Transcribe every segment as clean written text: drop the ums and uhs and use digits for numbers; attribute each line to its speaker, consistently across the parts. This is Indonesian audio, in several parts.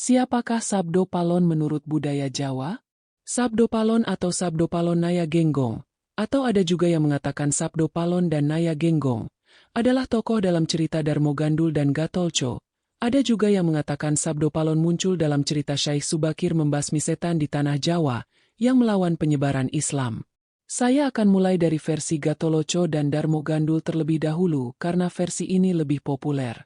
Speaker 1: Siapakah Sabdo Palon menurut budaya Jawa? Sabdo Palon atau Sabdo Palon Naya Genggong, atau ada juga yang mengatakan Sabdo Palon dan Naya Genggong, adalah tokoh dalam cerita Darmo Gandul dan Gatolco. Ada juga yang mengatakan Sabdo Palon muncul dalam cerita Syaikh Subakir membasmi setan di tanah Jawa, yang melawan penyebaran Islam. Saya akan mulai dari versi Gatoloco dan Darmo Gandul terlebih dahulu karena versi ini lebih populer.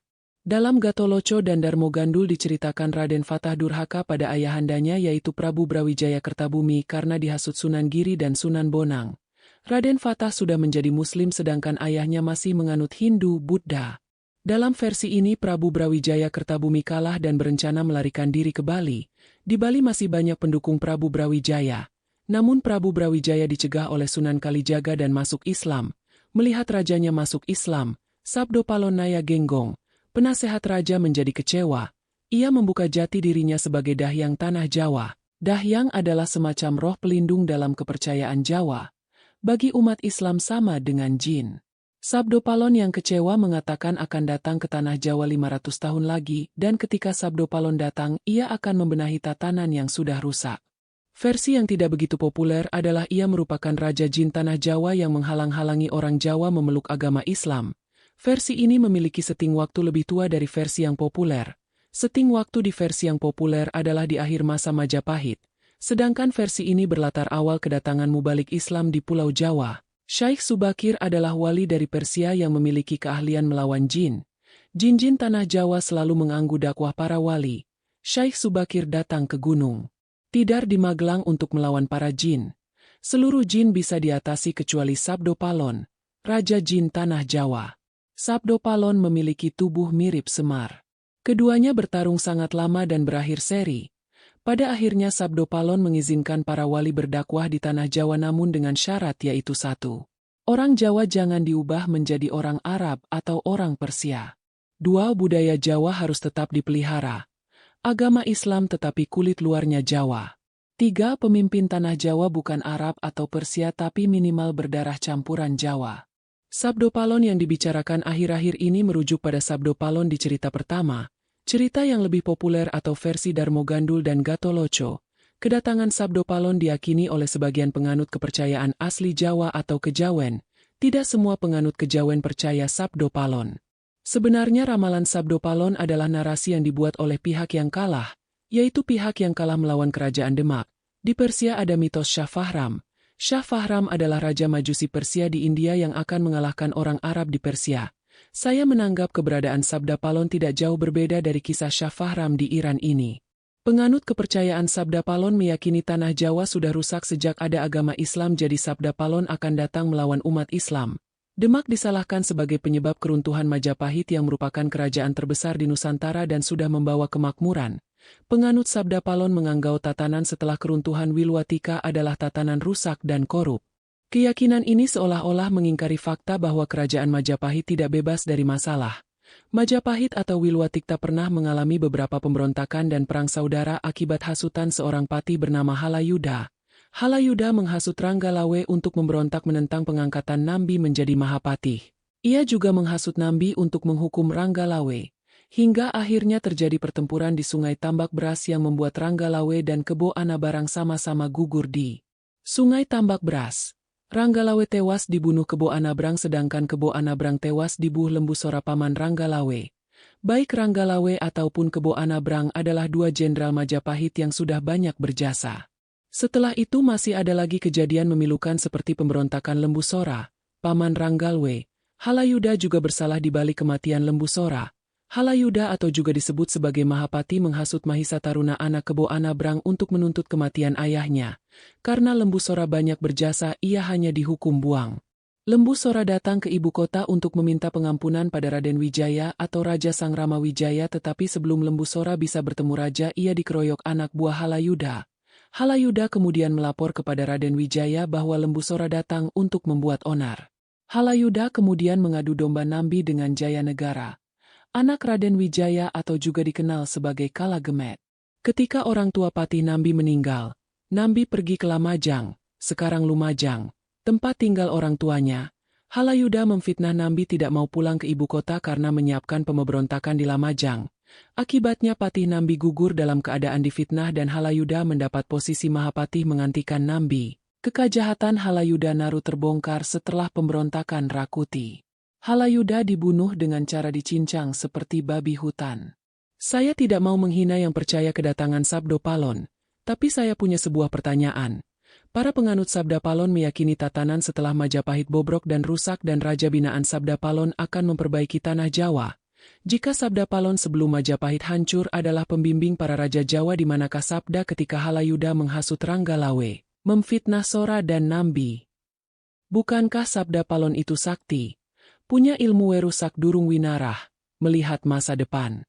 Speaker 1: Dalam Gatoloco dan Darmo Gandul diceritakan Raden Fatah durhaka pada ayahandanya yaitu Prabu Brawijaya Kertabumi karena dihasut Sunan Giri dan Sunan Bonang. Raden Fatah sudah menjadi muslim sedangkan ayahnya masih menganut Hindu Buddha. Dalam versi ini Prabu Brawijaya Kertabumi kalah dan berencana melarikan diri ke Bali. Di Bali masih banyak pendukung Prabu Brawijaya. Namun Prabu Brawijaya dicegah oleh Sunan Kalijaga dan masuk Islam. Melihat rajanya masuk Islam, Sabdo Palon Naya Genggong, penasehat raja menjadi kecewa. Ia membuka jati dirinya sebagai Dahyang Tanah Jawa. Dahyang adalah semacam roh pelindung dalam kepercayaan Jawa. Bagi umat Islam sama dengan jin. Sabdo Palon yang kecewa mengatakan akan datang ke Tanah Jawa 500 tahun lagi dan ketika Sabdo Palon datang ia akan membenahi tatanan yang sudah rusak. Versi yang tidak begitu populer adalah ia merupakan Raja Jin Tanah Jawa yang menghalang-halangi orang Jawa memeluk agama Islam. Versi ini memiliki setting waktu lebih tua dari versi yang populer. Setting waktu di versi yang populer adalah di akhir masa Majapahit, sedangkan versi ini berlatar awal kedatangan mubalik Islam di Pulau Jawa. Syaikh Subakir adalah wali dari Persia yang memiliki keahlian melawan jin. Jin-jin Tanah Jawa selalu mengganggu dakwah para wali. Syaikh Subakir datang ke gunung Tidar di Magelang untuk melawan para jin. Seluruh jin bisa diatasi kecuali Sabdo Palon, Raja Jin Tanah Jawa. Sabdo Palon memiliki tubuh mirip Semar. Keduanya bertarung sangat lama dan berakhir seri. Pada akhirnya Sabdo Palon mengizinkan para wali berdakwah di Tanah Jawa namun dengan syarat yaitu satu. Orang Jawa jangan diubah menjadi orang Arab atau orang Persia. Dua, budaya Jawa harus tetap dipelihara. Agama Islam tetapi kulit luarnya Jawa. Tiga, pemimpin Tanah Jawa bukan Arab atau Persia tapi minimal berdarah campuran Jawa. Sabdo Palon yang dibicarakan akhir-akhir ini merujuk pada Sabdo Palon di cerita pertama, cerita yang lebih populer atau versi Darmo Gandul dan Gatoloco. Kedatangan Sabdo Palon diyakini oleh sebagian penganut kepercayaan asli Jawa atau Kejawen. Tidak semua penganut Kejawen percaya Sabdo Palon. Sebenarnya ramalan Sabdo Palon adalah narasi yang dibuat oleh pihak yang kalah, yaitu pihak yang kalah melawan kerajaan Demak. Di Persia ada mitos Shah Fahram. Shah Fahram adalah raja Majusi Persia di India yang akan mengalahkan orang Arab di Persia. Saya menganggap keberadaan Sabda Palon tidak jauh berbeda dari kisah Shah Fahram di Iran ini. Penganut kepercayaan Sabda Palon meyakini Tanah Jawa sudah rusak sejak ada agama Islam jadi Sabda Palon akan datang melawan umat Islam. Demak disalahkan sebagai penyebab keruntuhan Majapahit yang merupakan kerajaan terbesar di Nusantara dan sudah membawa kemakmuran. Penganut Sabda Palon menganggau tatanan setelah keruntuhan Wilwatika adalah tatanan rusak dan korup. Keyakinan ini seolah-olah mengingkari fakta bahwa kerajaan Majapahit tidak bebas dari masalah. Majapahit atau Wilwatikta pernah mengalami beberapa pemberontakan dan perang saudara akibat hasutan seorang pati bernama Halayuda. Halayuda menghasut Ranggalawe untuk memberontak menentang pengangkatan Nambi menjadi Mahapatih. Ia juga menghasut Nambi untuk menghukum Ranggalawe. Hingga akhirnya terjadi pertempuran di Sungai Tambak Beras yang membuat Ranggalawe dan Kebo Anabarang sama-sama gugur di Sungai Tambak Beras. Ranggalawe tewas dibunuh Kebo Anabrang sedangkan Kebo Anabrang tewas dibunuh Lembu Sora paman Ranggalawe. Baik Ranggalawe ataupun Kebo Anabrang adalah dua jenderal Majapahit yang sudah banyak berjasa. Setelah itu masih ada lagi kejadian memilukan seperti pemberontakan Lembu Sora, paman Ranggalawe. Halayuda juga bersalah di balik kematian Lembu Sora. Halayuda atau juga disebut sebagai Mahapati menghasut Mahisa Taruna anak Kebo Anabrang untuk menuntut kematian ayahnya. Karena Lembu Sora banyak berjasa, ia hanya dihukum buang. Lembu Sora datang ke ibu kota untuk meminta pengampunan pada Raden Wijaya atau Raja Sang Rama Wijaya tetapi sebelum Lembu Sora bisa bertemu raja ia dikeroyok anak buah Halayuda. Halayuda kemudian melapor kepada Raden Wijaya bahwa Lembu Sora datang untuk membuat onar. Halayuda kemudian mengadu domba Nambi dengan Jaya Negara, anak Raden Wijaya atau juga dikenal sebagai Kalagemet. Ketika orang tua Patih Nambi meninggal, Nambi pergi ke Lamajang, sekarang Lumajang, tempat tinggal orang tuanya. Halayuda memfitnah Nambi tidak mau pulang ke ibu kota karena menyiapkan pemberontakan di Lamajang. Akibatnya Patih Nambi gugur dalam keadaan difitnah dan Halayuda mendapat posisi Mahapatih menggantikan Nambi. Kekajahatan Halayuda Naru terbongkar setelah pemberontakan Rakuti. Halayuda dibunuh dengan cara dicincang seperti babi hutan. Saya tidak mau menghina yang percaya kedatangan Sabdo Palon, tapi saya punya sebuah pertanyaan. Para penganut Sabda Palon meyakini tatanan setelah Majapahit bobrok dan rusak dan Raja Binaan Sabda Palon akan memperbaiki tanah Jawa. Jika Sabda Palon sebelum Majapahit hancur adalah pembimbing para Raja Jawa, di manakah Sabda ketika Halayuda menghasut Ranggalawe, memfitnah Sora dan Nambi? Bukankah Sabda Palon itu sakti? Punya ilmu Werusak Durung Winarah, melihat masa depan.